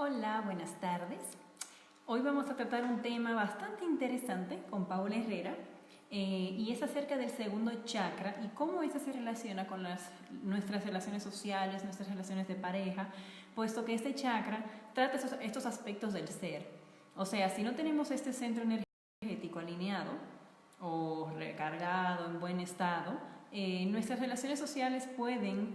Hola, buenas tardes. Hoy vamos a tratar un tema bastante interesante con Paula Herrera y es acerca del segundo chakra y cómo eso se relaciona con nuestras relaciones sociales, nuestras relaciones de pareja, puesto que este chakra trata estos aspectos del ser. O sea, si no tenemos este centro energético alineado o recargado, en buen estado, nuestras relaciones sociales pueden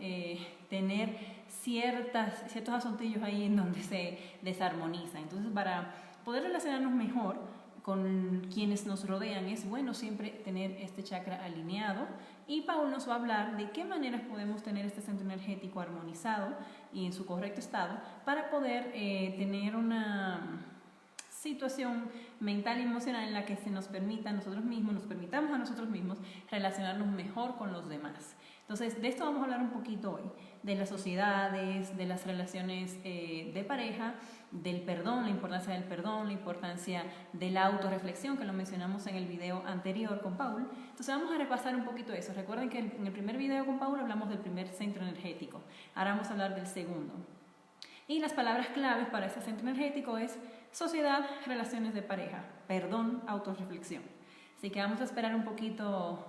tener ciertos asuntillos ahí en donde se desarmoniza. Entonces, para poder relacionarnos mejor con quienes nos rodean, es bueno siempre tener este chakra alineado. Y Paul nos va a hablar de qué maneras podemos tener este centro energético armonizado y en su correcto estado para poder tener una situación mental y emocional en la que se nos permita a nosotros mismos, nos permitamos a nosotros mismos relacionarnos mejor con los demás. Entonces, de esto vamos a hablar un poquito hoy, de las sociedades, de las relaciones de pareja, del perdón, la importancia del perdón, la importancia de la autorreflexión, que lo mencionamos en el video anterior con Paul. Entonces vamos a repasar un poquito eso. Recuerden que en el primer video con Paul hablamos del primer centro energético. Ahora vamos a hablar del segundo. Y las palabras claves para ese centro energético es sociedad, relaciones de pareja, perdón, autorreflexión. Así que vamos a esperar un poquito,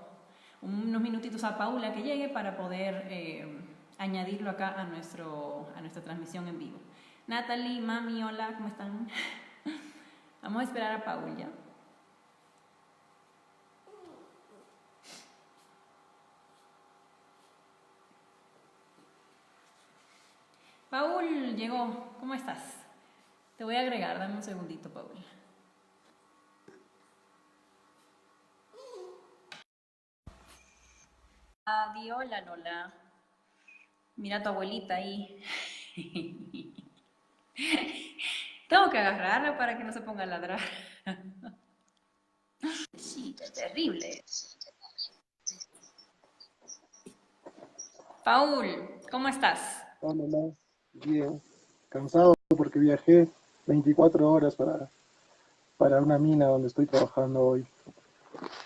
unos minutitos a Paula que llegue para poder añadirlo acá a nuestra transmisión en vivo. Natalie, mami, hola, ¿cómo están? Vamos a esperar a Paul ya. Paul llegó, ¿cómo estás? Te voy a agregar, dame un segundito, Paul. Adi, hola Lola. Mira a tu abuelita ahí. Tengo que agarrarla para que no se ponga a ladrar. Sí, es terrible. Paul, ¿cómo estás? Hola, bien. Cansado porque viajé 24 horas para una mina donde estoy trabajando hoy.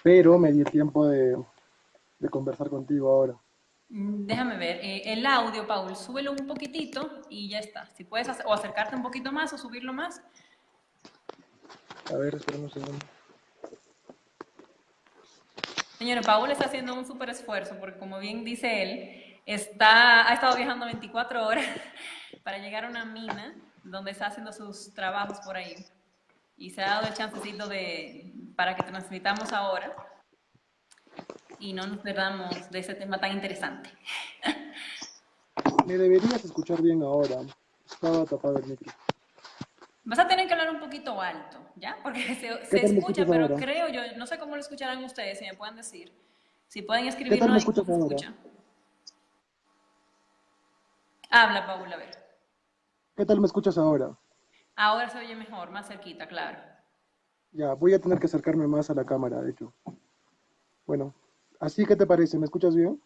Pero me di el tiempo de conversar contigo ahora. Déjame ver. El audio, Paul, súbelo un poquitito y ya está. Si puedes o acercarte un poquito más o subirlo más. A ver, espera un segundo. Señora, Paul está haciendo un súper esfuerzo porque, como bien dice él, ha estado viajando 24 horas para llegar a una mina donde está haciendo sus trabajos por ahí. Y se ha dado el chancecito para que transmitamos ahora y no nos perdamos de ese tema tan interesante. Me deberías escuchar bien ahora. Estaba tapado el micro. Vas a tener que hablar un poquito alto, ¿ya? Porque ¿Qué se tal me escucha, escuchas pero ahora? creo yo, no sé cómo lo escucharán ustedes, si me pueden decir. Si pueden ¿Qué tal escribirnos me ahí cómo escuchas se ahora? escucha. Habla, Paula, a ver. ¿Qué tal me escuchas ahora? Ahora se oye mejor, más cerquita, claro. Ya, voy a tener que acercarme más a la cámara, de hecho. Bueno, así que te parece, ¿me escuchas bien?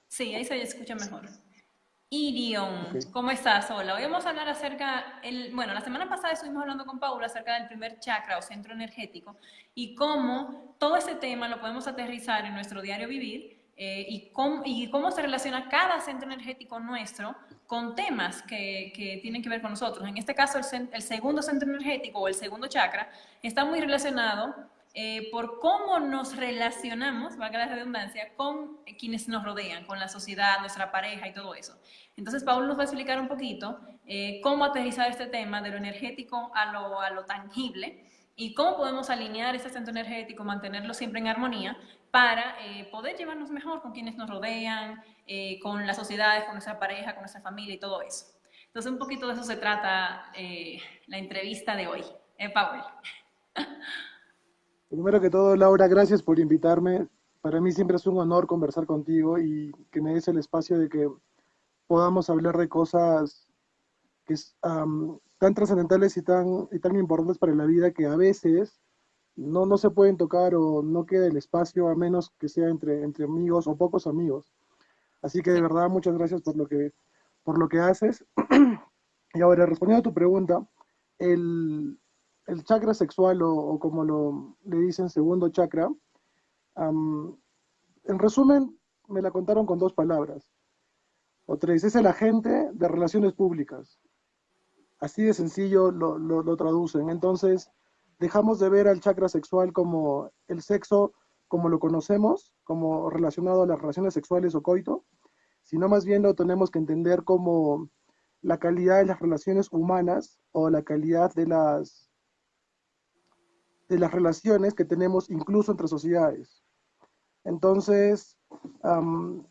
Sí, ahí se escucha mejor. Irion, Ok. ¿cómo estás? Hola, hoy vamos a hablar bueno, la semana pasada estuvimos hablando con Paula acerca del primer chakra o centro energético y cómo todo ese tema lo podemos aterrizar en nuestro diario vivir y cómo se relaciona cada centro energético nuestro con temas que tienen que ver con nosotros. En este caso, el segundo centro energético o el segundo chakra está muy relacionado por cómo nos relacionamos, valga la redundancia, con quienes nos rodean, con la sociedad, nuestra pareja y todo eso. Entonces, Paul nos va a explicar un poquito cómo aterrizar este tema de lo energético a lo tangible y cómo podemos alinear ese centro energético, mantenerlo siempre en armonía para poder llevarnos mejor con quienes nos rodean, con las sociedades, con nuestra pareja, con nuestra familia y todo eso. Entonces, un poquito de eso se trata la entrevista de hoy. Paul. Primero que todo, Laura, gracias por invitarme. Para mí siempre es un honor conversar contigo y que me des el espacio de que podamos hablar de cosas que es tan trascendentales y tan importantes para la vida que a veces no se pueden tocar o no queda el espacio a menos que sea entre amigos o pocos amigos. Así que de Sí. verdad muchas gracias por lo que haces. Y ahora, respondiendo a tu pregunta, el, el chakra sexual o como le dicen segundo chakra, um, en resumen me la contaron con dos palabras o tres. Es el agente de relaciones públicas. Así de sencillo lo traducen. Entonces, dejamos de ver al chakra sexual como el sexo, como lo conocemos, como relacionado a las relaciones sexuales o coito, sino más bien lo tenemos que entender como la calidad de las relaciones humanas o la calidad de las relaciones que tenemos incluso entre sociedades. Entonces, um,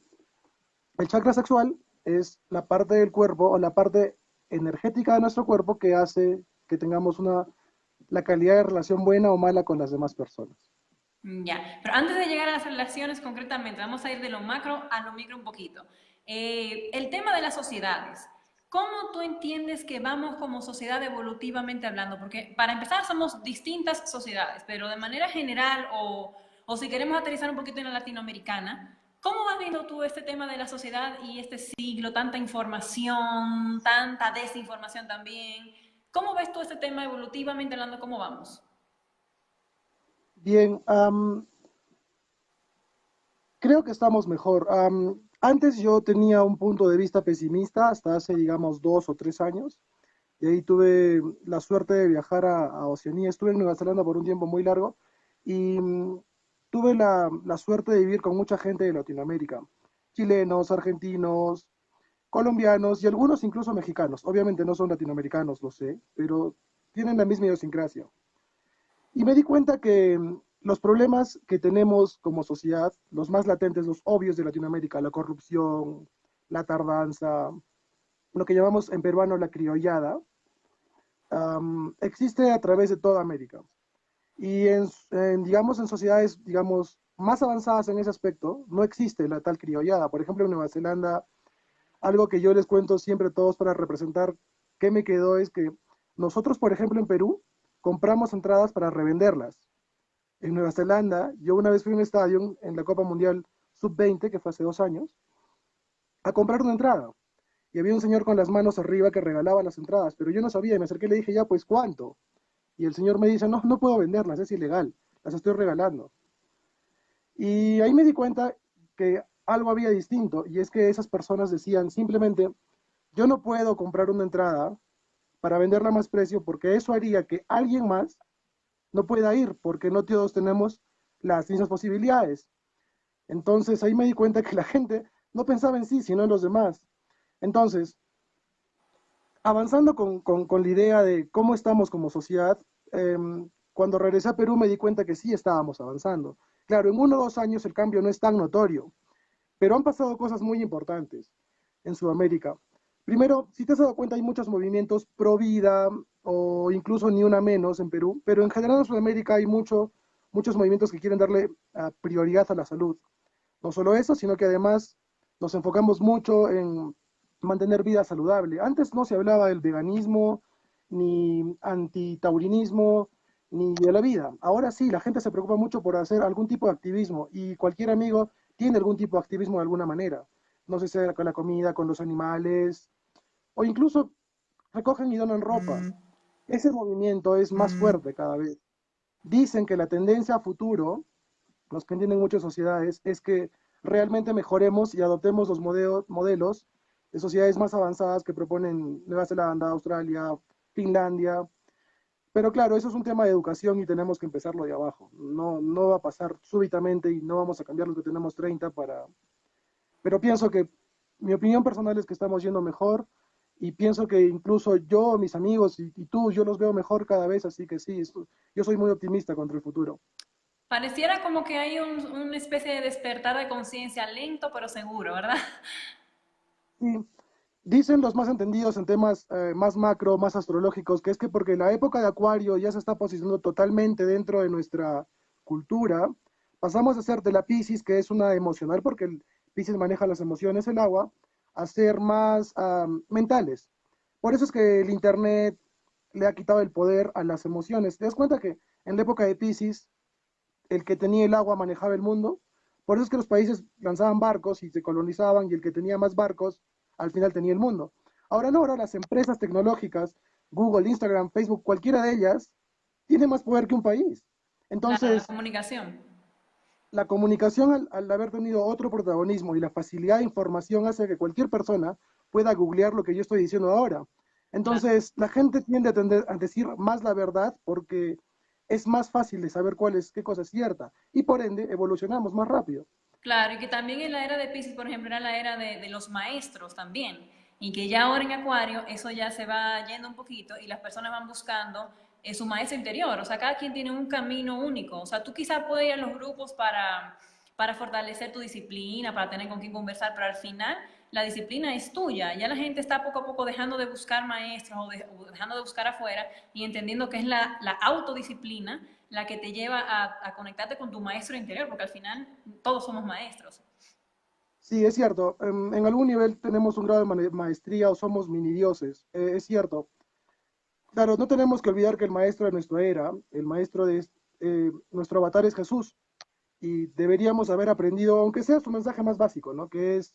el chakra sexual es la parte del cuerpo o la parte energética de nuestro cuerpo que hace que tengamos la calidad de relación buena o mala con las demás personas. Ya, pero antes de llegar a las relaciones concretamente, vamos a ir de lo macro a lo micro un poquito. El tema de las sociedades. ¿Cómo tú entiendes que vamos como sociedad evolutivamente hablando? Porque para empezar somos distintas sociedades, pero de manera general o si queremos aterrizar un poquito en la latinoamericana, ¿cómo vas viendo tú este tema de la sociedad y este siglo, tanta información, tanta desinformación también? ¿Cómo ves tú este tema evolutivamente hablando? ¿Cómo vamos? Bien, creo que estamos mejor. Antes yo tenía un punto de vista pesimista hasta hace, digamos, 2 o 3 años. Y ahí tuve la suerte de viajar a Oceanía. Estuve en Nueva Zelanda por un tiempo muy largo y tuve la suerte de vivir con mucha gente de Latinoamérica. Chilenos, argentinos, colombianos y algunos incluso mexicanos. Obviamente no son latinoamericanos, lo sé, pero tienen la misma idiosincrasia. Y me di cuenta que los problemas que tenemos como sociedad, los más latentes, los obvios de Latinoamérica, la corrupción, la tardanza, lo que llamamos en peruano la criollada, existe a través de toda América. Y digamos, en sociedades, digamos, más avanzadas en ese aspecto, no existe la tal criollada. Por ejemplo, en Nueva Zelanda, algo que yo les cuento siempre a todos para representar qué me quedó es que nosotros, por ejemplo, en Perú, compramos entradas para revenderlas. En Nueva Zelanda, yo una vez fui a un estadio en la Copa Mundial Sub-20, que fue hace 2 años, a comprar una entrada. Y había un señor con las manos arriba que regalaba las entradas, pero yo no sabía, y me acerqué y le dije, ya, pues, ¿cuánto? Y el señor me dice, no, no puedo venderlas, es ilegal, las estoy regalando. Y ahí me di cuenta que algo había distinto, y es que esas personas decían simplemente, yo no puedo comprar una entrada para venderla a más precio porque eso haría que alguien más no pueda ir, porque no todos tenemos las mismas posibilidades. Entonces ahí me di cuenta que la gente no pensaba en sí, sino en los demás. Entonces, avanzando con la idea de cómo estamos como sociedad, eh, cuando regresé a Perú me di cuenta que sí estábamos avanzando. Claro, en 1 o 2 años el cambio no es tan notorio, pero han pasado cosas muy importantes en Sudamérica. Primero, si te has dado cuenta, hay muchos movimientos pro vida o incluso ni una menos en Perú, pero en general en Sudamérica hay muchos movimientos que quieren darle prioridad a la salud. No solo eso, sino que además nos enfocamos mucho en mantener vida saludable. Antes no se hablaba del veganismo, ni antitaurinismo, ni de la vida. Ahora sí, la gente se preocupa mucho por hacer algún tipo de activismo y cualquier amigo tiene algún tipo de activismo de alguna manera. No sé si sea con la comida, con los animales, o incluso recogen y donan ropa. Ese movimiento es más fuerte cada vez. Dicen que la tendencia a futuro, los que entienden mucho de sociedades, es que realmente mejoremos y adoptemos los modelos de sociedades más avanzadas que proponen Nueva Zelanda, Australia, Finlandia. Pero claro, eso es un tema de educación y tenemos que empezarlo de abajo. No, no va a pasar súbitamente y no vamos a cambiar lo que tenemos 30 para... Pero pienso que mi opinión personal es que estamos yendo mejor y pienso que incluso yo, mis amigos y tú, yo los veo mejor cada vez, así que sí, yo soy muy optimista contra el futuro. Pareciera como que hay una especie de despertar de conciencia lento pero seguro, ¿verdad? Sí, dicen los más entendidos en temas más macro, más astrológicos, que es que porque la época de Acuario ya se está posicionando totalmente dentro de nuestra cultura, pasamos a ser de la Piscis, que es una emocional, porque el Piscis maneja las emociones, el agua, a ser más mentales. Por eso es que el Internet le ha quitado el poder a las emociones. ¿Te das cuenta que en la época de Piscis el que tenía el agua manejaba el mundo? Por eso es que los países lanzaban barcos y se colonizaban y el que tenía más barcos al final tenía el mundo. Ahora no, ahora las empresas tecnológicas, Google, Instagram, Facebook, cualquiera de ellas, tiene más poder que un país. Claro, la Entonces, comunicación. la comunicación al haber tenido otro protagonismo y la facilidad de información hace que cualquier persona pueda googlear lo que yo estoy diciendo ahora. Claro. Entonces, la gente tiende a decir más la verdad porque es más fácil de saber qué cosa es cierta y por ende evolucionamos más rápido. Claro, y que también en la era de Pisces, por ejemplo, era la era de los maestros también, y que ya ahora en Acuario eso ya se va yendo un poquito y las personas van buscando su maestro interior, o sea, cada quien tiene un camino único, o sea, tú quizás puedes ir a los grupos para fortalecer tu disciplina, para tener con quién conversar, pero al final la disciplina es tuya, ya la gente está poco a poco dejando de buscar maestros o dejando de buscar afuera y entendiendo que es la autodisciplina la que te lleva a conectarte con tu maestro interior, porque al final todos somos maestros. Sí, es cierto, en algún nivel tenemos un grado de maestría o somos mini dioses, es cierto. Claro, no tenemos que olvidar que el maestro de nuestra era, el maestro de nuestro avatar es Jesús y deberíamos haber aprendido, aunque sea su mensaje más básico, ¿no? Que es,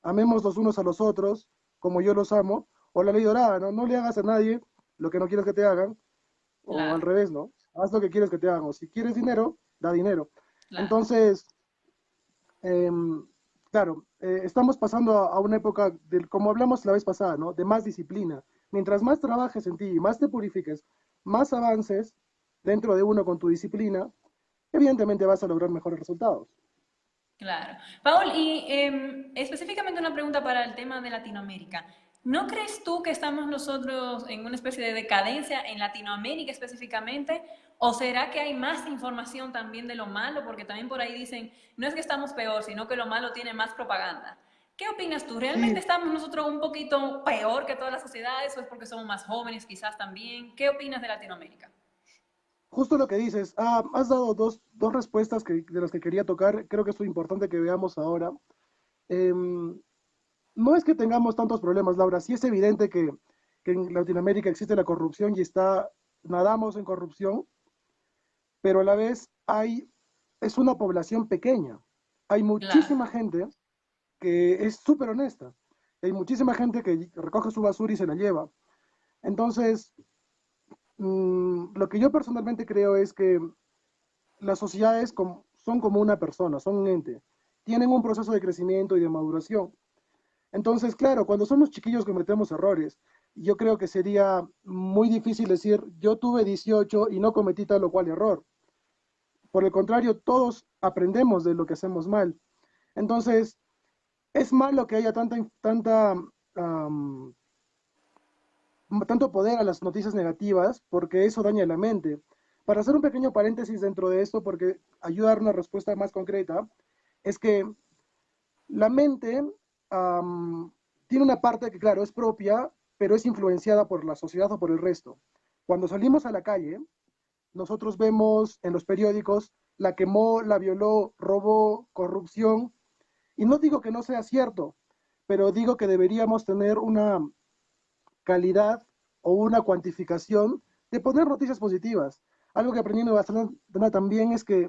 amemos los unos a los otros como yo los amo, o la ley dorada, ¿no? No le hagas a nadie lo que no quieres que te hagan, o al Claro, revés, ¿no? Haz lo que quieres que te hagan, o si quieres dinero, da dinero. claro. Entonces, eh, claro, estamos pasando a una época, como hablamos la vez pasada, ¿no? De más disciplina. Mientras más trabajes en ti, más te purifiques, más avances dentro de uno con tu disciplina, evidentemente vas a lograr mejores resultados. Claro. Paul, y específicamente una pregunta para el tema de Latinoamérica. ¿No crees tú que estamos nosotros en una especie de decadencia en Latinoamérica específicamente? ¿O será que hay más información también de lo malo? Porque también por ahí dicen, no es que estamos peor, sino que lo malo tiene más propaganda. ¿Qué opinas tú? ¿Realmente Sí, estamos nosotros un poquito peor que todas las sociedades o es porque somos más jóvenes quizás también? ¿Qué opinas de Latinoamérica? justo lo que dices. Has dado dos respuestas de las que quería tocar. Creo que es importante que veamos ahora. Em, no es que tengamos tantos problemas, Laura. Sí es evidente que en Latinoamérica existe la corrupción y nadamos en corrupción, pero a la vez es una población pequeña. Hay Claro, muchísima gente que es súper honesta. Hay muchísima gente que recoge su basura y se la lleva. Entonces, lo que yo personalmente creo es que las sociedades son como una persona, son un ente. Tienen un proceso de crecimiento y de maduración. Entonces, claro, cuando somos chiquillos cometemos errores. Yo creo que sería muy difícil decir, yo tuve 18 y no cometí tal o cual error. Por el contrario, todos aprendemos de lo que hacemos mal. Entonces, es malo que haya tanto poder a las noticias negativas porque eso daña la mente. Para hacer un pequeño paréntesis dentro de esto, porque ayuda a dar una respuesta más concreta, es que la mente tiene una parte que, claro, es propia, pero es influenciada por la sociedad o por el resto. Cuando salimos a la calle, nosotros vemos en los periódicos la quemó, la violó, robó, corrupción, y no digo que no sea cierto, pero digo que deberíamos tener una calidad o una cuantificación de poner noticias positivas. Algo que aprendí en Nueva Zelanda también es que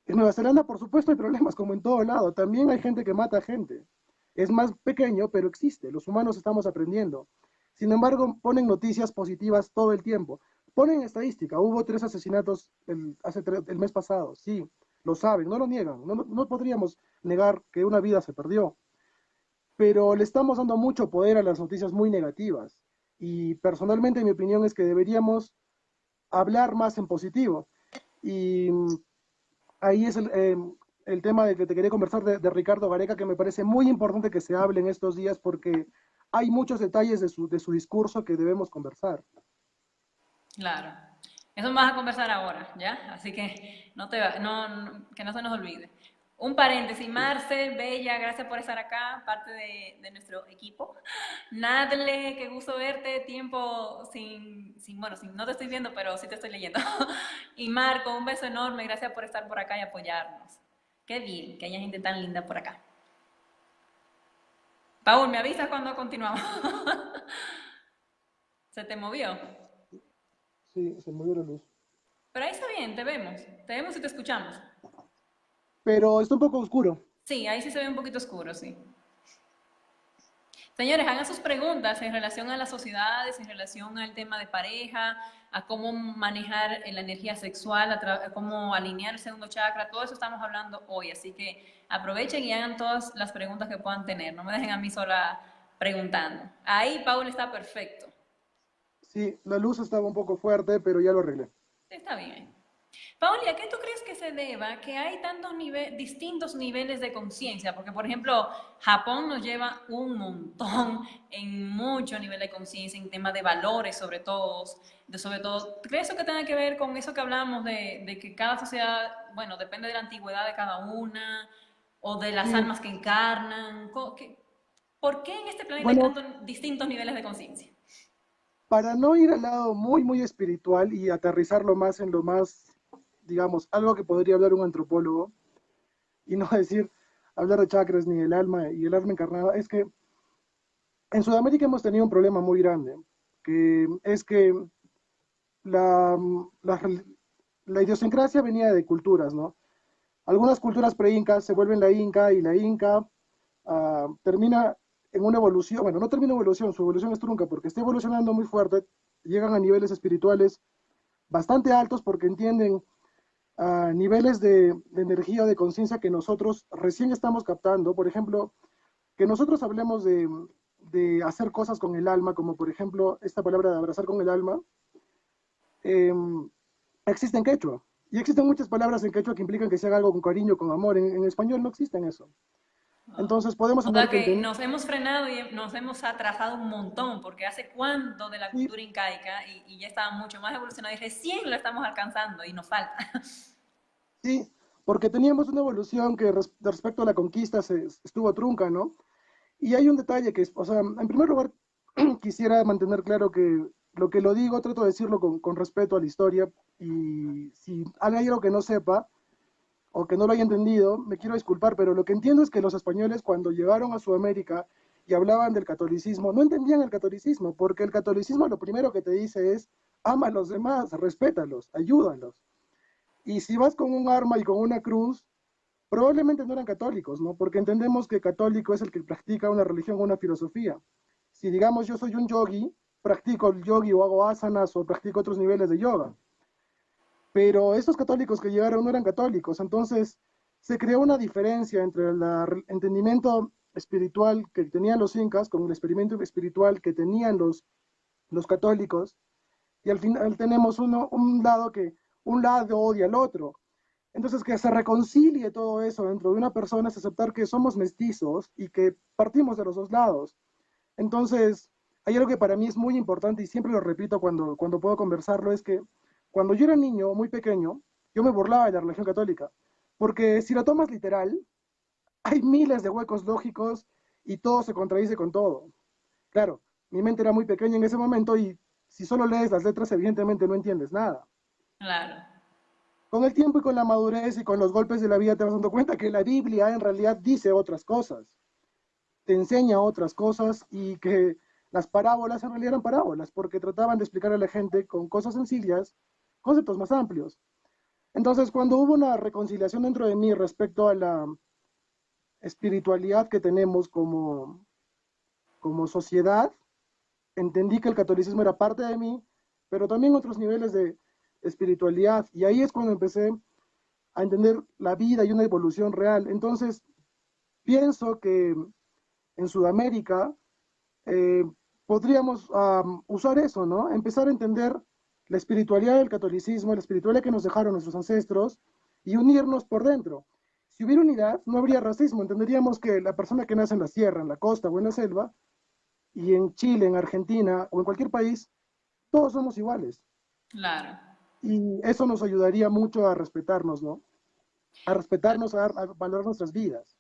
en Nueva Zelanda, por supuesto, hay problemas, como en todo lado. También hay gente que mata gente. Es más pequeño, pero existe. Los humanos estamos aprendiendo. Sin embargo, ponen noticias positivas todo el tiempo. Ponen estadística. Hubo 3 asesinatos el mes pasado. Sí, lo saben, no lo niegan. No podríamos negar que una vida se perdió. Pero le estamos dando mucho poder a las noticias muy negativas. Y personalmente mi opinión es que deberíamos hablar más en positivo. Y ahí es el tema del que te quería conversar de Ricardo Gareca, que me parece muy importante que se hable en estos días porque hay muchos detalles de su discurso que debemos conversar. claro. Eso vamos a conversar ahora, ¿ya? Así que que no se nos olvide. Un paréntesis, Sí. Marcel, Bella, gracias por estar acá, parte de nuestro equipo. Nadle, qué gusto verte, tiempo bueno, no te estoy viendo, pero sí te estoy leyendo. Y Marco, un beso enorme, gracias por estar por acá y apoyarnos. Qué bien que haya gente tan linda por acá. Paul, ¿me avisas cuando continuamos? ¿Se te movió? Sí, se movió la luz. Pero ahí está bien, te vemos y te escuchamos. Pero está un poco oscuro. Sí, ahí sí se ve un poquito oscuro, sí. Señores, hagan sus preguntas en relación a las sociedades, en relación al tema de pareja, a cómo manejar la energía sexual, a cómo alinear el segundo chakra, todo eso estamos hablando hoy, así que aprovechen y hagan todas las preguntas que puedan tener, no me dejen a mí sola preguntando. Ahí Paul está perfecto. Sí, la luz estaba un poco fuerte, pero ya lo arreglé. Está bien. Pauli, ¿a qué tú crees que se deba que hay tantos distintos niveles de conciencia? Porque, por ejemplo, Japón nos lleva un montón en mucho nivel de conciencia, en temas de valores, sobre todo, ¿crees que tenga que ver con eso que hablamos de que cada sociedad, bueno, depende de la antigüedad de cada una, o de las Sí, almas que encarnan? ¿Por qué en este planeta hay bueno, tantos distintos niveles de conciencia? para no ir al lado muy, muy espiritual y aterrizarlo más en lo más, digamos, algo que podría hablar un antropólogo, y no decir, hablar de chakras ni el alma y el alma encarnada, es que en Sudamérica hemos tenido un problema muy grande, que es que la, la, la idiosincrasia venía de culturas, ¿no? Algunas culturas pre-incas se vuelven la inca y la inca termina en una evolución, bueno, no termina en evolución, su evolución es trunca porque está evolucionando muy fuerte, llegan a niveles espirituales bastante altos porque entienden niveles de energía o de conciencia que nosotros recién estamos captando. Por ejemplo, que nosotros hablemos de hacer cosas con el alma, como por ejemplo esta palabra de abrazar con el alma, eh, existe en quechua. Y existen muchas palabras en quechua que implican que se haga algo con cariño, con amor. En español no existen eso. Entonces podemos O sea entender que que nos hemos frenado y nos hemos atrasado un montón, porque hace cuánto de la sí, cultura incaica y ya estaba mucho más evolucionado y recién lo estamos alcanzando y nos falta. sí, porque teníamos una evolución que respecto a la conquista estuvo trunca, ¿no? Y hay un detalle que es, o sea, en primer lugar, quisiera mantener claro que lo que lo digo, trato de decirlo con respeto a la historia, y si hay algo que no sepa o que no lo haya entendido, me quiero disculpar, pero lo que entiendo es que los españoles cuando llegaron a Sudamérica y hablaban del catolicismo, no entendían el catolicismo, porque el catolicismo lo primero que te dice es, ama a los demás, respétalos, ayúdalos. Y si vas con un arma y con una cruz, probablemente no eran católicos, ¿no? Porque entendemos que católico es el que practica una religión o una filosofía. Si digamos yo soy un yogi, practico el yogi o hago asanas o practico otros niveles de yoga. Pero estos católicos que llegaron no eran católicos, entonces se creó una diferencia entre el entendimiento espiritual que tenían los incas con el experimento espiritual que tenían los católicos, y al final tenemos un lado odia al otro. Entonces, que se reconcilie todo eso dentro de una persona es aceptar que somos mestizos y que partimos de los dos lados. Entonces, hay algo que para mí es muy importante y siempre lo repito cuando puedo conversarlo, es que cuando yo era niño, muy pequeño, yo me burlaba de la religión católica, porque si lo tomas literal, hay miles de huecos lógicos y todo se contradice con todo. Claro, mi mente era muy pequeña en ese momento y si solo lees las letras, evidentemente no entiendes nada. Claro. Con el tiempo y con la madurez y con los golpes de la vida te vas dando cuenta que la Biblia en realidad dice otras cosas, te enseña otras cosas, y que las parábolas en realidad eran parábolas porque trataban de explicar a la gente con cosas sencillas conceptos más amplios. Entonces, cuando hubo una reconciliación dentro de mí respecto a la espiritualidad que tenemos como sociedad, entendí que el catolicismo era parte de mí, pero también otros niveles de espiritualidad. Y ahí es cuando empecé a entender la vida y una evolución real. Entonces, pienso que en Sudamérica eh, podríamos usar eso, ¿no? Empezar a entender la espiritualidad del catolicismo, la espiritualidad que nos dejaron nuestros ancestros y unirnos por dentro. Si hubiera unidad, no habría racismo. Entenderíamos que la persona que nace en la sierra, en la costa o en la selva, y en Chile, en Argentina o en cualquier país, todos somos iguales. Claro. Y eso nos ayudaría mucho a respetarnos, ¿no? A respetarnos, a valorar nuestras vidas.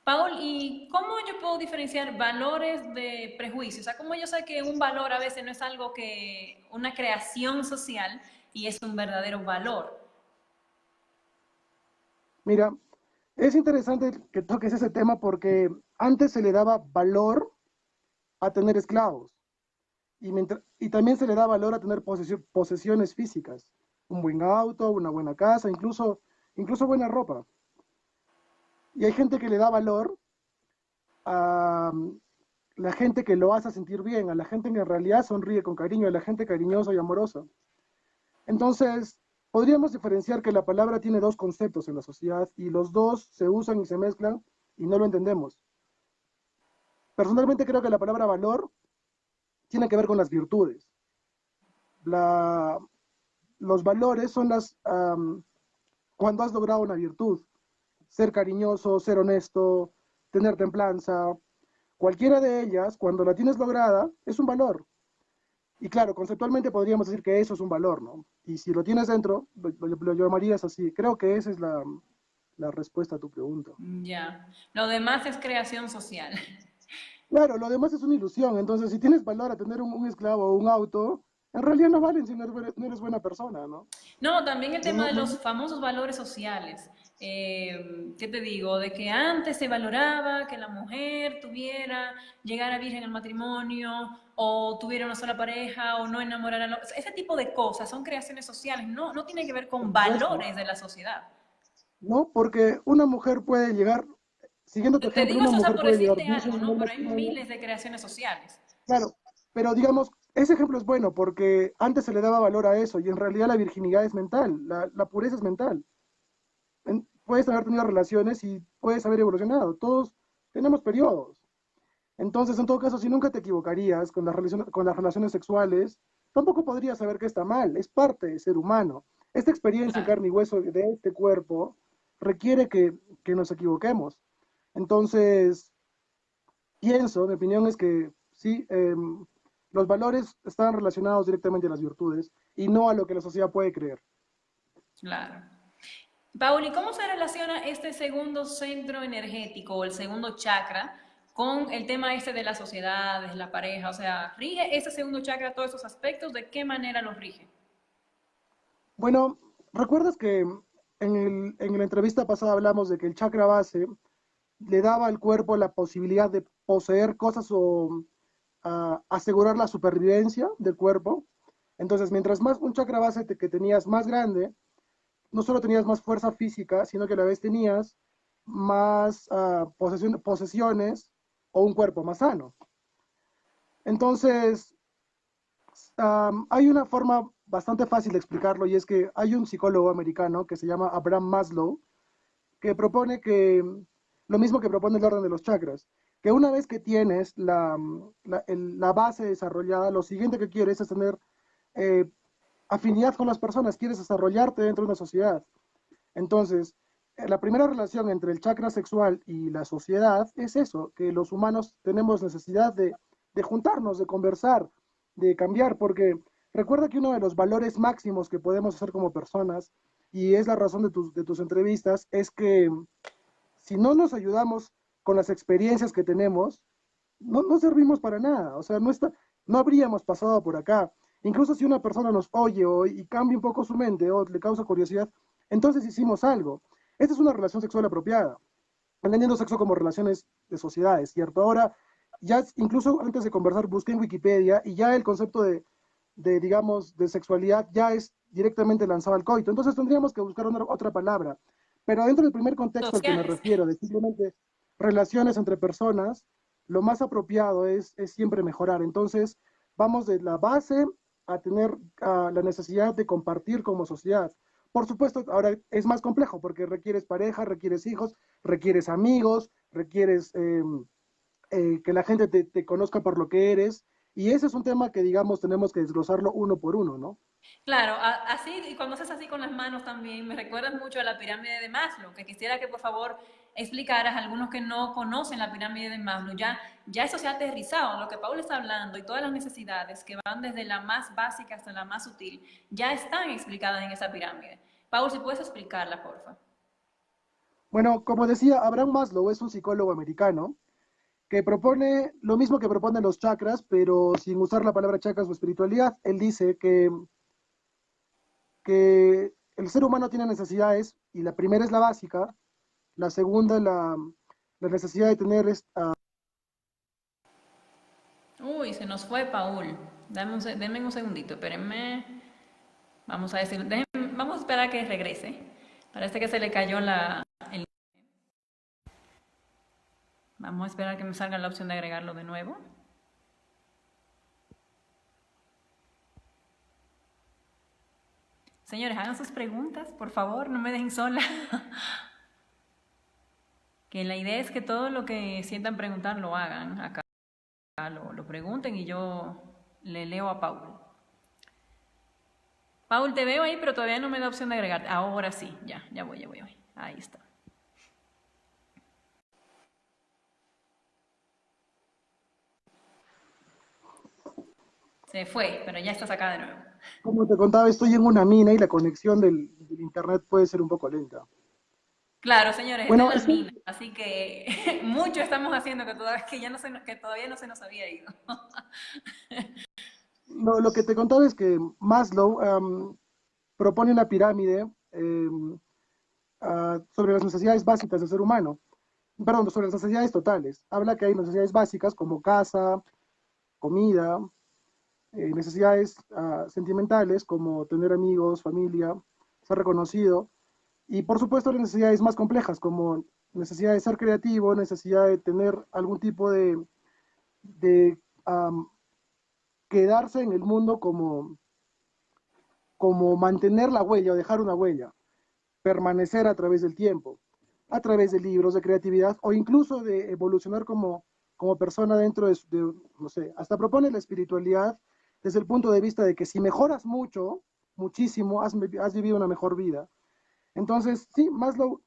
Paul, ¿y cómo yo puedo diferenciar valores de prejuicios? O sea, ¿cómo yo sé que un valor a veces no es algo que, una creación social y es un verdadero valor? Mira, es interesante que toques ese tema porque antes se le daba valor a tener esclavos, y también se le da valor a tener posesiones físicas, un buen auto, una buena casa, incluso buena ropa. Y hay gente que le da valor a la gente que lo hace sentir bien, a la gente que en realidad sonríe con cariño, a la gente cariñosa y amorosa. Entonces, podríamos diferenciar que la palabra tiene dos conceptos en la sociedad y los dos se usan y se mezclan y no lo entendemos. Personalmente creo que la palabra valor tiene que ver con las virtudes. La, los valores son cuando has logrado una virtud. Ser cariñoso, ser honesto, tener templanza. Cualquiera de ellas, cuando la tienes lograda, es un valor. Y claro, conceptualmente podríamos decir que eso es un valor, ¿no? Y si lo tienes dentro, lo llamarías así. Creo que esa es la respuesta a tu pregunta. Ya. Lo demás es creación social. Claro, lo demás es una ilusión. Entonces, si tienes valor a tener un esclavo o un auto, en realidad no valen si no eres buena persona, ¿no? No, también el No, tema no, de no. los famosos valores sociales. ¿Qué te digo? De que antes se valoraba que la mujer tuviera, llegara virgen al matrimonio, o tuviera una sola pareja, o no enamorar al otro. Ese tipo de cosas son creaciones sociales, no, no tiene que ver Por con supuesto. valores de la sociedad. No, porque una mujer puede llegar, siguiendo tu Te ejemplo, digo una eso, o sea, mujer por puede llegar decirte algo, virgen ¿no? al Pero hay matrimonio. miles de creaciones sociales. Claro, pero digamos, ese ejemplo es bueno porque antes se le daba valor a eso y en realidad la virginidad es mental, la pureza es mental. Puedes haber tenido relaciones y puedes haber evolucionado. Todos tenemos periodos. Entonces, en todo caso, si nunca te equivocarías con las relaciones sexuales, tampoco podrías saber que está mal. Es parte de ser humano. Esta experiencia en Claro. carne y hueso de este cuerpo requiere que nos equivoquemos. Entonces, pienso, mi opinión es que sí, los valores están relacionados directamente a las virtudes y no a lo que la sociedad puede creer. Claro. Pauli, ¿cómo se relaciona este segundo centro energético o el segundo chakra con el tema este de las sociedades, la pareja? O sea, ¿rige ese segundo chakra todos esos aspectos? ¿De qué manera los rige? Bueno, ¿recuerdas que en la entrevista pasada hablamos de que el chakra base le daba al cuerpo la posibilidad de poseer cosas o asegurar la supervivencia del cuerpo? Entonces, mientras más un chakra base que tenías más grande, no solo tenías más fuerza física, sino que a la vez tenías más posesiones o un cuerpo más sano. Entonces, hay una forma bastante fácil de explicarlo y es que hay un psicólogo americano que se llama Abraham Maslow que propone que lo mismo que propone el orden de los chakras, que una vez que tienes la base desarrollada, lo siguiente que quieres es tener eh, afinidad con las personas, quieres desarrollarte dentro de una sociedad. Entonces, la primera relación entre el chakra sexual y la sociedad es eso, que los humanos tenemos necesidad de juntarnos, de conversar, de cambiar, porque recuerda que uno de los valores máximos que podemos hacer como personas, y es la razón de tus entrevistas, es que si no nos ayudamos con las experiencias que tenemos, no servimos para nada, o sea, no habríamos pasado por acá. Incluso si una persona nos oye y cambia un poco su mente o le causa curiosidad, entonces hicimos algo. Esta es una relación sexual apropiada, entendiendo sexo como relaciones de sociedades, ¿cierto? Ahora, ya incluso antes de conversar, busqué en Wikipedia y ya el concepto digamos, de sexualidad ya es directamente lanzado al coito. Entonces tendríamos que buscar otra palabra. Pero dentro del primer contexto al que me Sociales. refiero, de simplemente relaciones entre personas, lo más apropiado es siempre mejorar. Entonces, vamos de la base a tener la necesidad de compartir como sociedad. Por supuesto, ahora es más complejo porque requieres pareja, requieres hijos, requieres amigos, requieres que la gente te conozca por lo que eres. Y ese es un tema que, digamos, tenemos que desglosarlo uno por uno, ¿no? Claro, así, y cuando haces así con las manos también, me recuerdas mucho a la pirámide de Maslow, que quisiera que por favor explicaras a algunos que no conocen la pirámide de Maslow. Ya eso se ha aterrizado, lo que Paul está hablando y todas las necesidades que van desde la más básica hasta la más sutil, ya están explicadas en esa pirámide. Paul, si puedes explicarla, porfa. Bueno, como decía, Abraham Maslow es un psicólogo americano que propone lo mismo que proponen los chakras, pero sin usar la palabra chakras o espiritualidad. Él dice que el ser humano tiene necesidades y la primera es la básica, la segunda la necesidad de tener Uy, se nos fue Paul. Denme un segundito, espérenme. Vamos a decir, vamos a esperar a que regrese. Parece que se le cayó el... Vamos a esperar a que me salga la opción de agregarlo de nuevo. Señores, hagan sus preguntas, por favor, no me dejen sola. Que la idea es que todo lo que sientan preguntar lo hagan acá, lo pregunten y yo le leo a Paul. Paul, te veo ahí, pero todavía no me da opción de agregar. Ahora sí, ya voy. Ahí está. Se fue, pero ya estás acá de nuevo. Como te contaba, estoy en una mina y la conexión del internet puede ser un poco lenta. Claro, señores, está en Bueno, la sí, mina, así que mucho estamos haciendo que todavía no se nos había ido. lo que te contaba es que Maslow propone una pirámide sobre las necesidades básicas del ser humano. Perdón, sobre las necesidades totales. Habla que hay necesidades básicas como casa, comida, necesidades sentimentales como tener amigos, familia, ser reconocido, y por supuesto las necesidades más complejas como necesidad de ser creativo, necesidad de tener algún tipo de quedarse en el mundo como mantener la huella o dejar una huella, permanecer a través del tiempo, a través de libros, de creatividad o incluso de evolucionar como persona dentro no sé, hasta propone la espiritualidad desde el punto de vista de que si mejoras mucho, muchísimo, has vivido una mejor vida. Entonces, sí, Maslow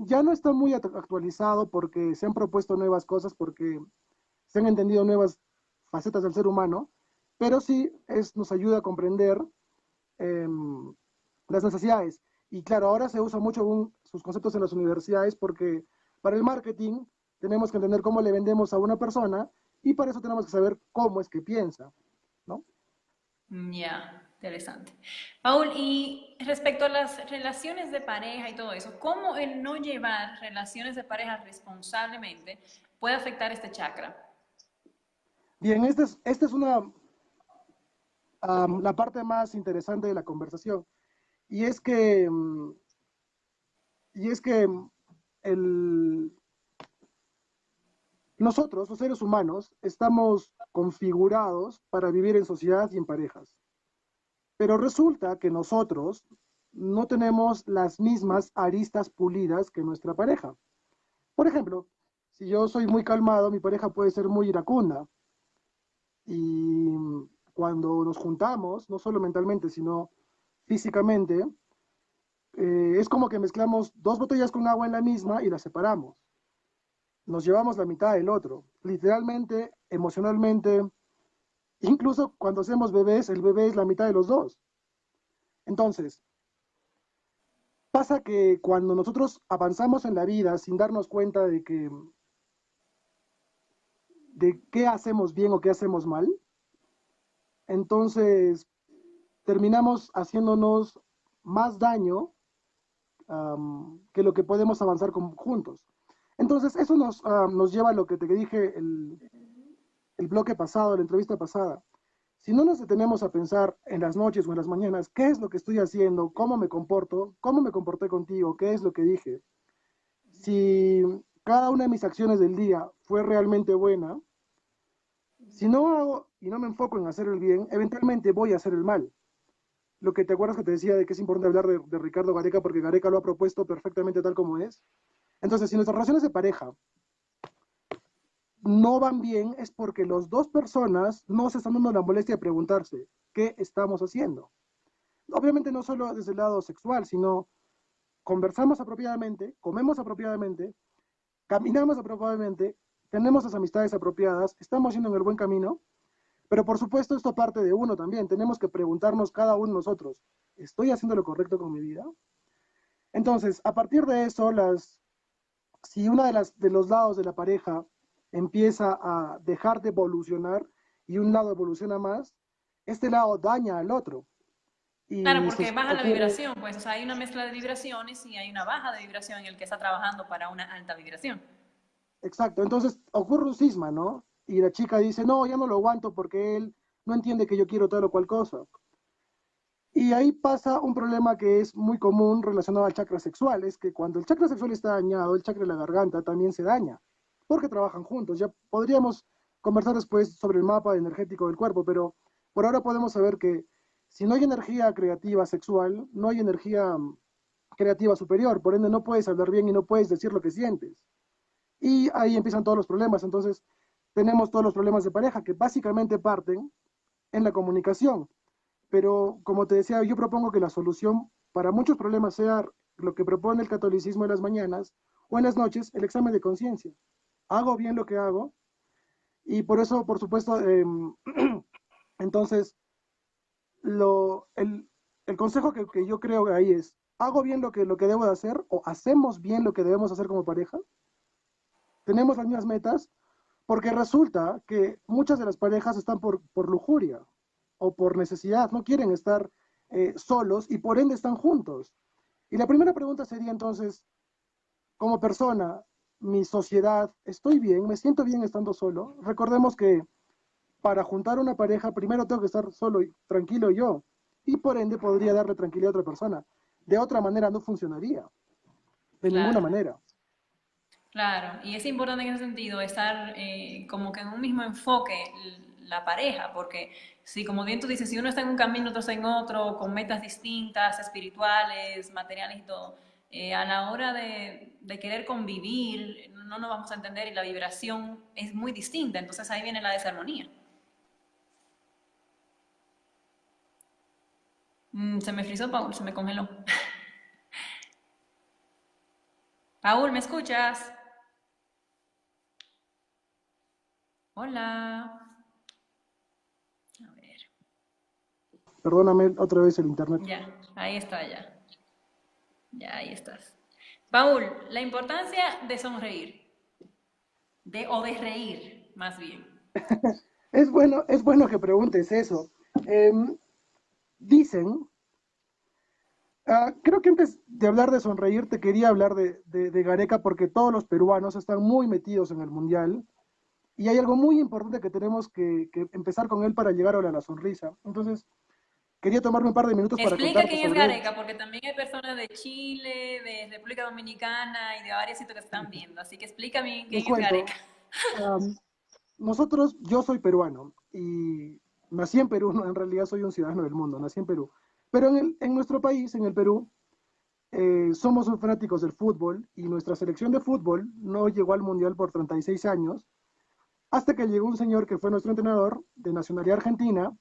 ya no está muy actualizado porque se han propuesto nuevas cosas, porque se han entendido nuevas facetas del ser humano, pero sí nos ayuda a comprender eh, las necesidades. Y claro, ahora se usa mucho sus conceptos en las universidades porque para el marketing tenemos que entender cómo le vendemos a una persona y para eso tenemos que saber cómo es que piensa, ¿no? Ya, interesante. Paul, y respecto a las relaciones de pareja y todo eso, ¿cómo el no llevar relaciones de pareja responsablemente puede afectar este chakra? Bien, esta es la parte más interesante de la conversación. Y es que, y es que el, nosotros, los seres humanos, estamos configurados para vivir en sociedad y en parejas. Pero resulta que nosotros no tenemos las mismas aristas pulidas que nuestra pareja. Por ejemplo, si yo soy muy calmado, mi pareja puede ser muy iracunda. Y cuando nos juntamos, no solo mentalmente, sino físicamente, es como que mezclamos dos botellas con agua en la misma y las separamos. Nos llevamos la mitad del otro, literalmente, emocionalmente, incluso cuando hacemos bebés, el bebé es la mitad de los dos. Entonces, pasa que cuando nosotros avanzamos en la vida sin darnos cuenta de qué hacemos bien o qué hacemos mal, entonces terminamos haciéndonos más daño que lo que podemos avanzar juntos. Entonces, eso nos lleva a lo que te dije el bloque pasado, la entrevista pasada. Si no nos detenemos a pensar en las noches o en las mañanas, ¿qué es lo que estoy haciendo? ¿Cómo me comporto? ¿Cómo me comporté contigo? ¿Qué es lo que dije? Si cada una de mis acciones del día fue realmente buena, si no hago y no me enfoco en hacer el bien, eventualmente voy a hacer el mal. Lo que te acuerdas que te decía de que es importante hablar de Ricardo Gareca porque Gareca lo ha propuesto perfectamente tal como es. Entonces, si nuestras relaciones de pareja no van bien, es porque las dos personas no se están dando la molestia de preguntarse qué estamos haciendo. Obviamente no solo desde el lado sexual, sino conversamos apropiadamente, comemos apropiadamente, caminamos apropiadamente, tenemos las amistades apropiadas, estamos yendo en el buen camino, pero por supuesto esto parte de uno también. Tenemos que preguntarnos cada uno de nosotros, ¿estoy haciendo lo correcto con mi vida? Entonces, a partir de eso, si una de los lados de la pareja empieza a dejar de evolucionar y un lado evoluciona más, este lado daña al otro. Claro, Y porque baja la ocurre, vibración, pues, o sea, hay una mezcla de vibraciones y hay una baja de vibración en el que está trabajando para una alta vibración. exacto, entonces ocurre un cisma, ¿no? Y la chica dice, no, ya no lo aguanto porque él no entiende que yo quiero tal o cual cosa. Y ahí pasa un problema que es muy común relacionado al chakra sexual, es que cuando el chakra sexual está dañado, el chakra de la garganta también se daña, porque trabajan juntos. Ya podríamos conversar después sobre el mapa energético del cuerpo, pero por ahora podemos saber que si no hay energía creativa sexual, no hay energía creativa superior, por ende no puedes hablar bien y no puedes decir lo que sientes. Y ahí empiezan todos los problemas. Entonces, tenemos todos los problemas de pareja que básicamente parten en la comunicación. pero como te decía, yo propongo que la solución para muchos problemas sea lo que propone el catolicismo en las mañanas o en las noches, el examen de conciencia. ¿Hago bien lo que hago? Y por eso, por supuesto, entonces, lo, el consejo que yo creo que ahí es, ¿hago bien lo que debo de hacer o hacemos bien lo que debemos hacer como pareja? ¿Tenemos las mismas metas? Porque resulta que muchas de las parejas están por lujuria o por necesidad, no quieren estar solos y por ende están juntos. Y la primera pregunta sería entonces, como persona, mi sociedad, ¿estoy bien? ¿Me siento bien estando solo? Recordemos que para juntar una pareja, primero tengo que estar solo y tranquilo yo, y por ende podría darle tranquilidad a otra persona. De otra manera no funcionaría, de ninguna Claro. manera. Claro, y es importante en ese sentido estar como que en un mismo enfoque la pareja, porque si como bien tú dices, si uno está en un camino, otro está en otro, con metas distintas, espirituales, materiales y todo, a la hora de querer convivir, no nos vamos a entender y la vibración es muy distinta, entonces ahí viene la desarmonía. Se me frizó Paul, se me congeló. Paul, ¿me escuchas? Hola. A ver. Perdóname otra vez el internet. Ya, ahí está ya. Ya, ahí estás. Paul, la importancia de sonreír, o de reír, más bien. Es bueno que preguntes eso. Dicen, creo que antes de hablar de sonreír, te quería hablar de Gareca porque todos los peruanos están muy metidos en el mundial y hay algo muy importante que tenemos que empezar con él para llegar a la sonrisa. Entonces, quería tomarme un par de minutos para Explica contarte quién es sobre él. Gareca, porque también hay personas de Chile, de República Dominicana y de varios sitios que se están viendo. Así que explica bien Les quién es Gareca. cuento, um, nosotros, yo soy peruano y nací en Perú, no, en realidad soy un ciudadano del mundo, nací en Perú. Pero en nuestro país, en el Perú, somos muy fanáticos del fútbol y nuestra selección de fútbol no llegó al Mundial por 36 años, hasta que llegó un señor que fue nuestro entrenador de nacionalidad argentina,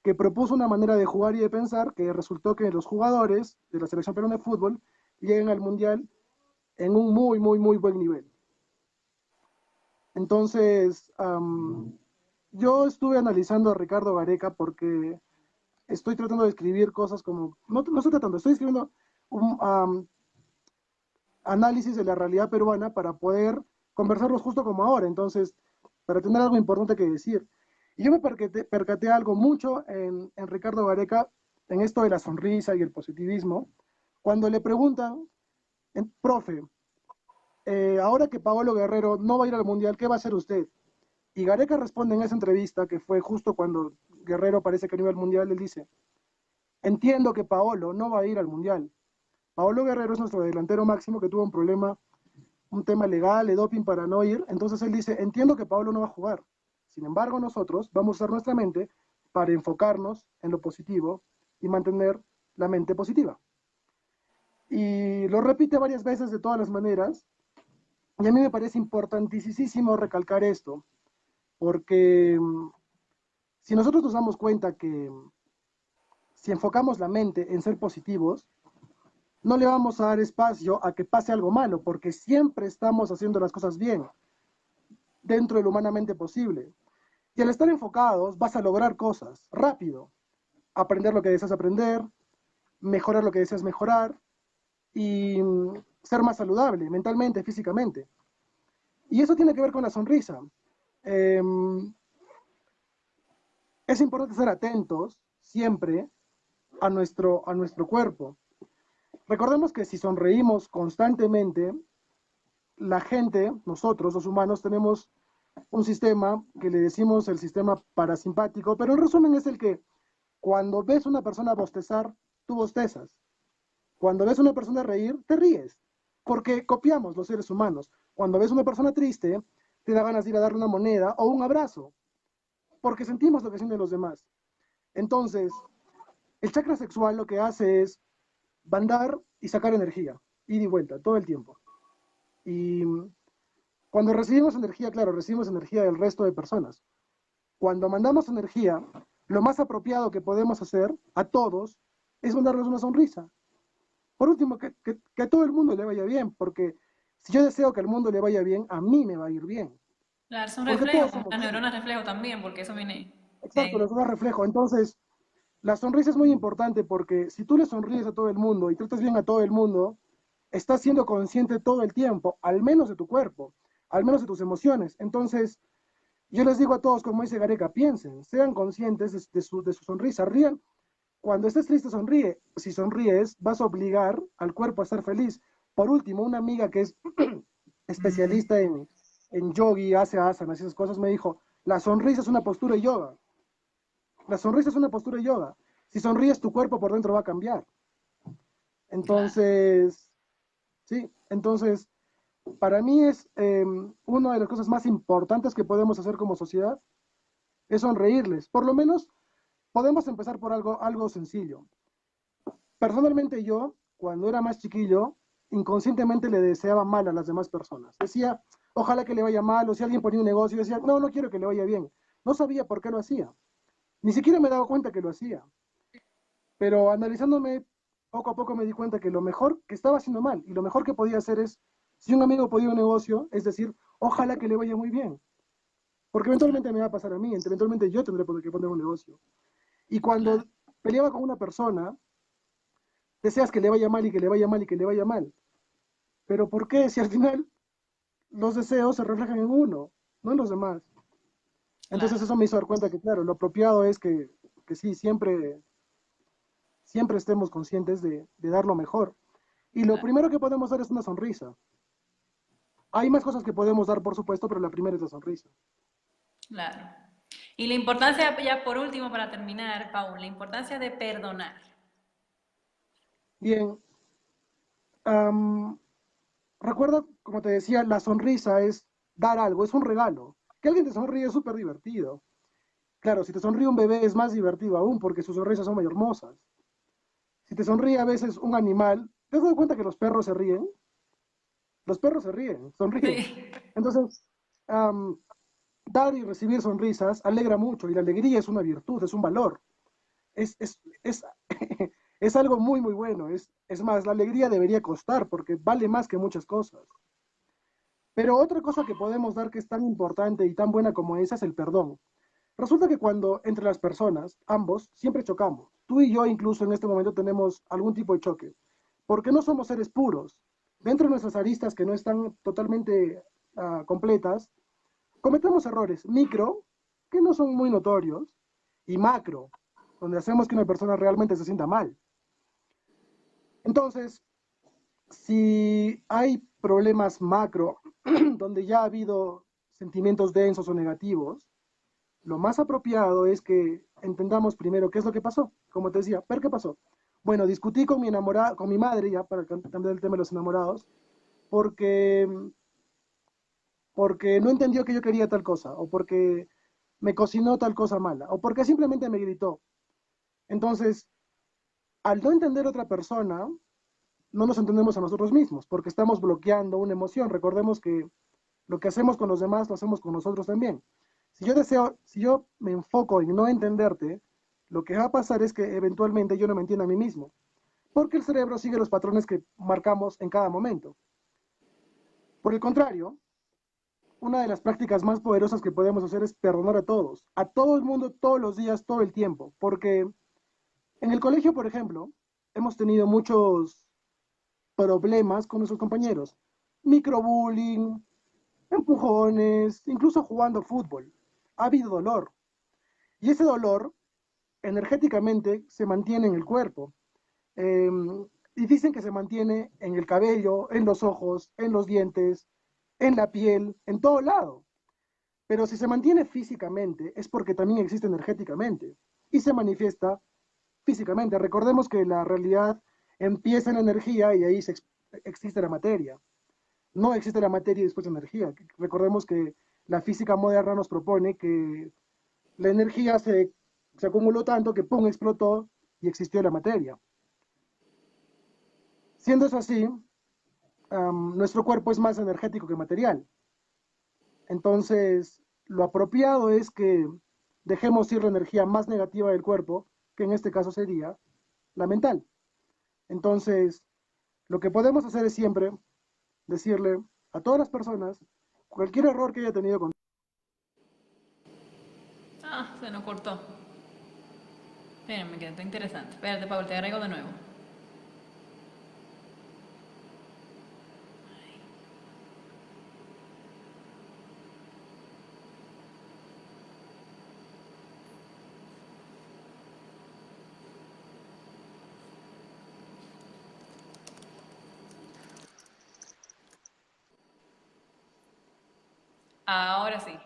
que propuso una manera de jugar y de pensar que resultó que los jugadores de la selección peruana de fútbol lleguen al Mundial en un muy buen nivel. Entonces, yo estuve analizando a Ricardo Gareca porque estoy tratando de escribir cosas como, no estoy tratando, estoy escribiendo un análisis de la realidad peruana para poder conversarlos justo como ahora, entonces, para tener algo importante que decir. Y yo me percaté algo mucho en Ricardo Gareca, en esto de la sonrisa y el positivismo, cuando le preguntan, profe, ahora que Paolo Guerrero no va a ir al Mundial, ¿qué va a hacer usted? Y Gareca responde en esa entrevista, que fue justo cuando Guerrero parece que no iba al Mundial, él dice, entiendo que Paolo no va a ir al Mundial. Paolo Guerrero es nuestro delantero máximo que tuvo un problema, un tema legal de doping para no ir. Entonces él dice, entiendo que Paolo no va a jugar. Sin embargo, nosotros vamos a usar nuestra mente para enfocarnos en lo positivo y mantener la mente positiva. Y lo repite varias veces de todas las maneras. Y a mí me parece importantísimo recalcar esto, porque si nosotros nos damos cuenta que si enfocamos la mente en ser positivos, no le vamos a dar espacio a que pase algo malo, porque siempre estamos haciendo las cosas bien, dentro de lo humanamente posible. Y al estar enfocados, vas a lograr cosas rápido, aprender lo que deseas aprender, mejorar lo que deseas mejorar y ser más saludable mentalmente, físicamente. Y eso tiene que ver con la sonrisa. Eh, es importante estar atentos siempre a nuestro cuerpo. Recordemos que si sonreímos constantemente, la gente, nosotros los humanos, tenemos un sistema que le decimos el sistema parasimpático, pero en resumen es el que cuando ves a una persona bostezar, tú bostezas. Cuando ves a una persona reír, te ríes, porque copiamos los seres humanos. Cuando ves a una persona triste, te da ganas de ir a darle una moneda o un abrazo, porque sentimos lo que sienten los demás. Entonces, el chakra sexual lo que hace es bandar y sacar energía, ida y vuelta, todo el tiempo. Y cuando recibimos energía, claro, recibimos energía del resto de personas. Cuando mandamos energía, lo más apropiado que podemos hacer a todos es mandarles una sonrisa. Por último, que a todo el mundo le vaya bien, porque si yo deseo que al mundo le vaya bien, a mí me va a ir bien, Claro, es un porque reflejo, todos como somos las seres. neuronas reflejo también, porque eso viene de Exacto, ahí. los dos reflejo. Entonces, la sonrisa es muy importante porque si tú le sonríes a todo el mundo y tratas bien a todo el mundo, estás siendo consciente todo el tiempo, al menos de tu cuerpo, al menos de tus emociones. Entonces, yo les digo a todos, como dice Gareca, piensen, sean conscientes de su sonrisa, rían. Cuando estés triste, sonríe. Si sonríes, vas a obligar al cuerpo a estar feliz. Por último, una amiga que es especialista en yogi, hace asanas y esas cosas, me dijo, la sonrisa es una postura de yoga. La sonrisa es una postura de yoga. Si sonríes, tu cuerpo por dentro va a cambiar. Claro, Entonces, sí, entonces, para mí es una de las cosas más importantes que podemos hacer como sociedad, es sonreírles. Por lo menos podemos empezar por algo sencillo. Personalmente yo, cuando era más chiquillo, inconscientemente le deseaba mal a las demás personas. Decía, ojalá que le vaya mal, o si alguien ponía un negocio, decía, no, no quiero que le vaya bien. No sabía por qué lo hacía. Ni siquiera me daba cuenta que lo hacía. Pero analizándome poco a poco me di cuenta que lo mejor que estaba haciendo mal y lo mejor que podía hacer es, si un amigo podía un negocio, es decir, ojalá que le vaya muy bien. Porque eventualmente me va a pasar a mí, eventualmente yo tendré que poner un negocio. Y claro, cuando peleaba con una persona, deseas que le vaya mal y que le vaya mal y que le vaya mal. Pero ¿por qué? Si al final los deseos se reflejan en uno, no en los demás. Entonces claro. eso me hizo dar cuenta que, claro, lo apropiado es que sí, siempre estemos conscientes de dar lo mejor. Y lo Claro. primero que podemos dar es una sonrisa. Hay más cosas que podemos dar, por supuesto, pero la primera es la sonrisa. Claro. Y la importancia, ya por último, para terminar, Paul, la importancia de perdonar. Bien, um, recuerda, como te decía, la sonrisa es dar algo, es un regalo. Que alguien te sonríe es súper divertido. Claro, si te sonríe un bebé es más divertido aún porque sus sonrisas son muy hermosas. Si te sonríe a veces un animal, ¿te has dado cuenta que los perros se ríen? Los perros se ríen, sonríen. Sí, Entonces, um, dar y recibir sonrisas alegra mucho y la alegría es una virtud, es un valor. Es es algo muy, muy bueno. Es más, la alegría debería costar porque vale más que muchas cosas. Pero otra cosa que podemos dar que es tan importante y tan buena como esa es el perdón. Resulta que cuando entre las personas, ambos, siempre chocamos. Tú y yo incluso en este momento tenemos algún tipo de choque, porque no somos seres puros. Dentro de nuestras aristas que no están totalmente completas, cometemos errores micro, que no son muy notorios, y macro, donde hacemos que una persona realmente se sienta mal. Entonces, si hay problemas macro, donde ya ha habido sentimientos densos o negativos, lo más apropiado es que entendamos primero qué es lo que pasó. Como te decía, ver qué pasó. Bueno, discutí con mi enamorada, con mi madre, ya para cambiar el tema de los enamorados, porque, porque no entendió que yo quería tal cosa, o porque me cocinó tal cosa mala, o porque simplemente me gritó. Entonces, al no entender a otra persona, no nos entendemos a nosotros mismos, porque estamos bloqueando una emoción. Recordemos que lo que hacemos con los demás lo hacemos con nosotros también. Si yo me enfoco en no entenderte, lo que va a pasar es que eventualmente yo no me entiendo a mí mismo, porque el cerebro sigue los patrones que marcamos en cada momento. Por el contrario, una de las prácticas más poderosas que podemos hacer es perdonar a todo el mundo, todos los días, todo el tiempo, porque en el colegio, por ejemplo, hemos tenido muchos problemas con nuestros compañeros, microbullying, empujones, incluso jugando fútbol. Ha habido dolor. Y ese dolor energéticamente se mantiene en el cuerpo. Eh, y dicen que se mantiene en el cabello, en los ojos, en los dientes, en la piel, en todo lado. Pero si se mantiene físicamente es porque también existe energéticamente y se manifiesta físicamente. Recordemos que la realidad empieza en la energía y ahí existe la materia. No existe la materia y después la energía. Recordemos que la física moderna nos propone que la energía se acumuló tanto que ¡pum! Explotó y existió la materia. Siendo eso así, nuestro cuerpo es más energético que material. Entonces, lo apropiado es que dejemos ir la energía más negativa del cuerpo, que en este caso sería la mental. Entonces, lo que podemos hacer es siempre decirle a todas las personas, cualquier error que haya tenido con... Ah, se nos cortó. Espérenme, que está interesante. Espérate, Paul, te agrego de nuevo. Ahora sí.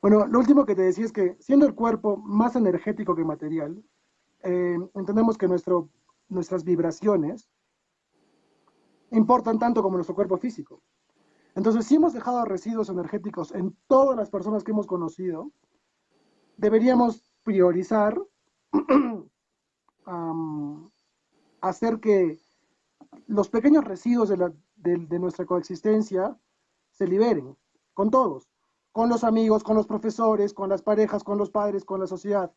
Bueno, lo último que te decía es que siendo el cuerpo más energético que material, entendemos que nuestras vibraciones importan tanto como nuestro cuerpo físico. Entonces, si hemos dejado residuos energéticos en todas las personas que hemos conocido, deberíamos priorizar um, hacer que los pequeños residuos de nuestra coexistencia se liberen, con todos, con los amigos, con los profesores, con las parejas, con los padres, con la sociedad.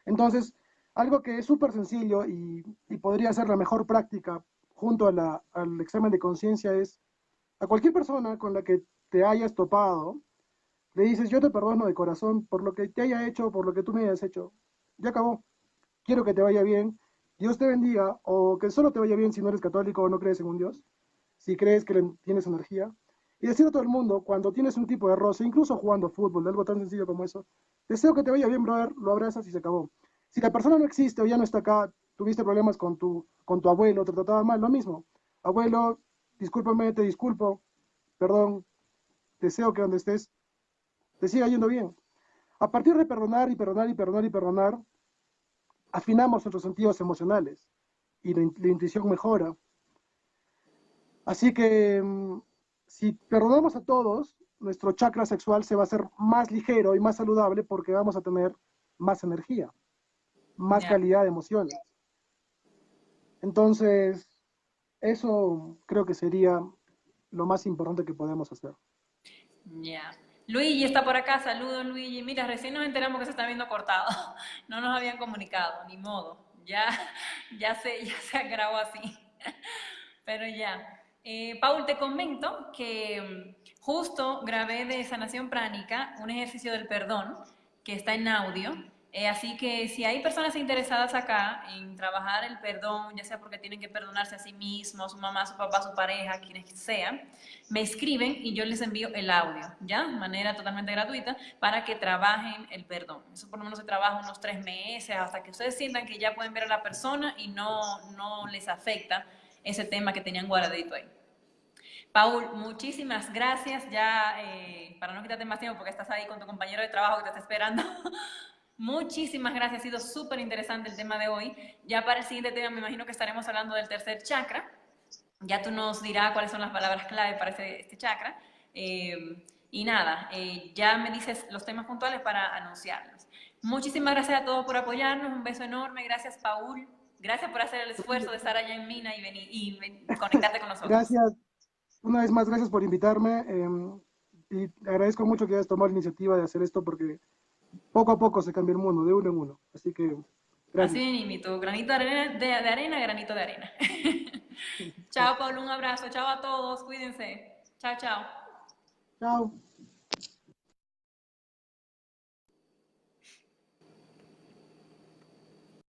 Entonces, algo que es súper sencillo y podría ser la mejor práctica junto al examen de conciencia es a cualquier persona con la que te hayas topado, le dices, yo te perdono de corazón por lo que te haya hecho, por lo que tú me hayas hecho. Ya acabó. Quiero que te vaya bien. Dios te bendiga, o que solo te vaya bien si no eres católico o no crees en un Dios, si crees que tienes energía. Y decir a todo el mundo, cuando tienes un tipo de roce, incluso jugando fútbol, algo tan sencillo como eso, deseo que te vaya bien, brother, lo abrazas y se acabó. Si la persona no existe o ya no está acá, tuviste problemas con tu abuelo, te trataba mal, lo mismo. Abuelo, discúlpame, te disculpo, perdón, deseo que donde estés te siga yendo bien. A partir de perdonar y perdonar y perdonar y perdonar, afinamos nuestros sentidos emocionales y la intuición mejora. Así que si perdonamos a todos, nuestro chakra sexual se va a hacer más ligero y más saludable porque vamos a tener más energía, más Ya. calidad de emociones. Entonces, eso creo que sería lo más importante que podemos hacer. Ya. Luigi está por acá, saludos Luigi. Mira, recién nos enteramos que se está viendo cortado. No nos habían comunicado, ni modo. Ya, ya se grabó así. Pero ya. Paul, te comento que justo grabé de sanación pránica un ejercicio del perdón que está en audio. Así que si hay personas interesadas acá en trabajar el perdón, ya sea porque tienen que perdonarse a sí mismos, su mamá, su papá, su pareja, quienes sean, me escriben y yo les envío el audio, ¿ya? De manera totalmente gratuita para que trabajen el perdón. Eso por lo menos se trabaja unos 3 meses hasta que ustedes sientan que ya pueden ver a la persona y no les afecta ese tema que tenían guardadito ahí. Paul, muchísimas gracias. Ya, para no quitarte más tiempo porque estás ahí con tu compañero de trabajo que te está esperando. Muchísimas gracias, ha sido súper interesante el tema de hoy. Ya para el siguiente tema me imagino que estaremos hablando del tercer chakra. Ya tú nos dirás cuáles son las palabras clave para este chakra. Y nada, ya me dices los temas puntuales para anunciarlos. Muchísimas gracias a todos por apoyarnos, un beso enorme, gracias Paul, gracias por hacer el esfuerzo de estar allá en Mina y venir y conectarte con nosotros. Gracias, una vez más, gracias por invitarme y agradezco mucho que hayas tomado la iniciativa de hacer esto porque poco a poco se cambia el mundo, de uno en uno. Así que, Así gracias. mi tu granito de arena, granito de arena. Chao, Pablo, un abrazo. Chao a todos, cuídense. Chao, chao. Chao.